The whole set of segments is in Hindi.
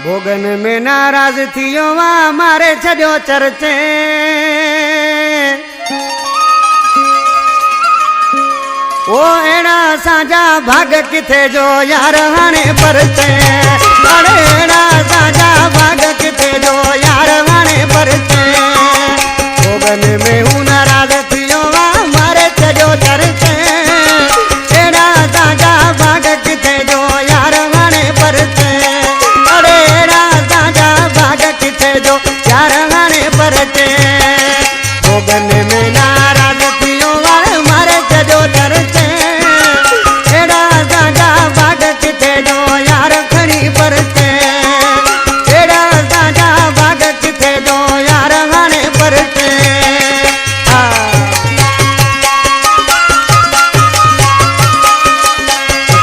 भोगन में नाराज थियो मारे छो चर्चे ओ एड़ा साजा भाग किथे जो यार हाणे परचे अरे एड़ा साजा भाग किथे जो यार हाणे परचे भोगन में हूँ नाराज थियो मारे छो चर्चे एड़ा साजा भाग किथे जो यार हाणे परचे अरे एड़ा साजा भाग किथे जो यार हाणे परचे भोगन में नाराज थियो मारे छो चर्चे एड़ा साजा भाग किथे जो यार खणी परचे एड़ा साजा भाग किथे जो यार हाणे परचे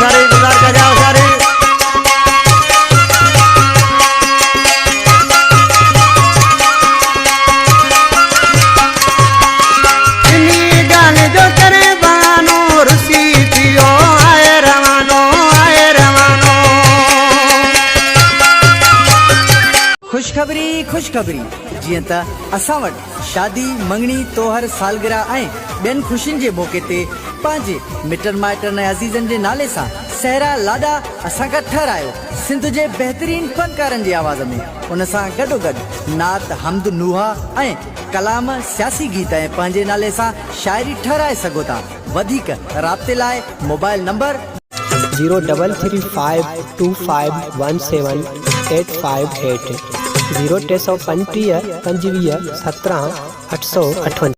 सारे गुजार का जाओ सारे इन्हीं गाल जो करे बानो रुसी थियो आए रवानो खुशखबरी जीअं त असां वटि शादी मंगणी तोहर सालगिरह ऐं ॿियनि खुशियुनि जे मौक़े ते पंहिंजे मिटनि माइटनि ऐं अज़ीज़नि जे नाले सां सहरा लाॾा असां खां ठहिरायो सिंध जे बहितरीन फनकारनि जी आवाज़ में उन सां गॾोगॾु नात हमद नुहा ऐं कलाम सियासी गीत ऐं पंहिंजे नाले सां शाइरी ठहिराए सघो था। वधीक राब्ते लाइ मोबाइल नंबर 03352517858 0335 25 17 858।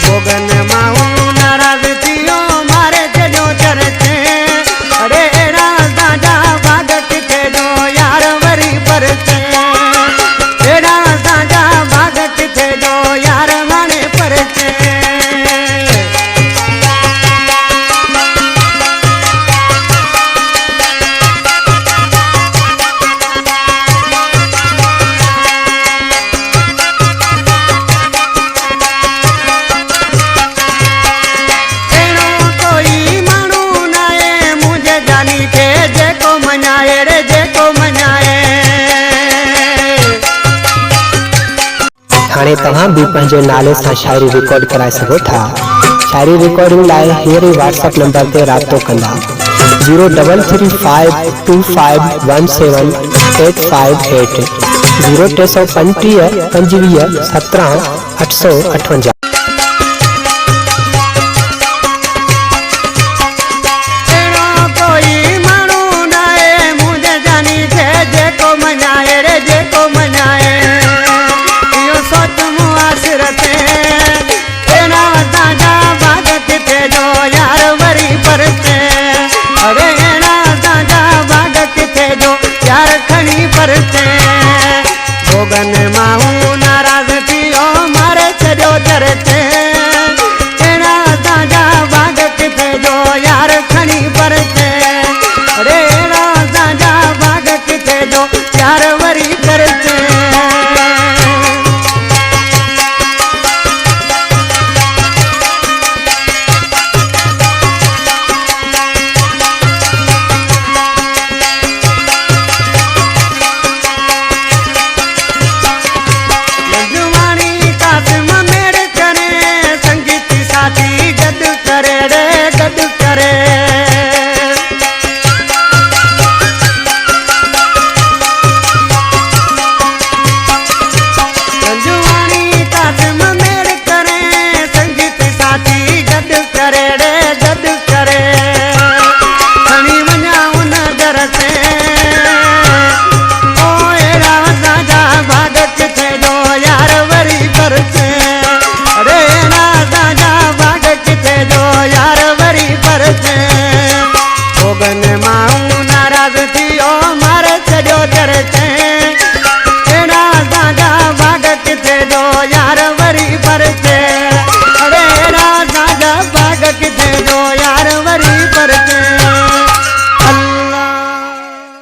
भोगन माऊ नाराज थियो मारे छो चर्चे अरे एड़ा साजा भाग किथे जो यार वरी परचे एड़ा साजा भाग किथे जो यार हाणे परचे हाणे तव्हां भी पंहिंजे नाले सां शायरी रिकॉर्ड कराए सघो था। शायरी रिकॉर्डिंग लाइ हींअर ई व्हाट्सएप नंबर ते राब्तो कंदा 03352517858 0335 25 17 858। भोगन माऊ नाराज थियो मारे छो चर्चे एड़ा साजा भाग किथे जो यार खणी परचे अरे एड़ा साजा भाग किथे जो यार वरी परचे भोगन माऊ नाराज थियो मारे छो चर्चे एड़ा साजा भाग किथे जो यार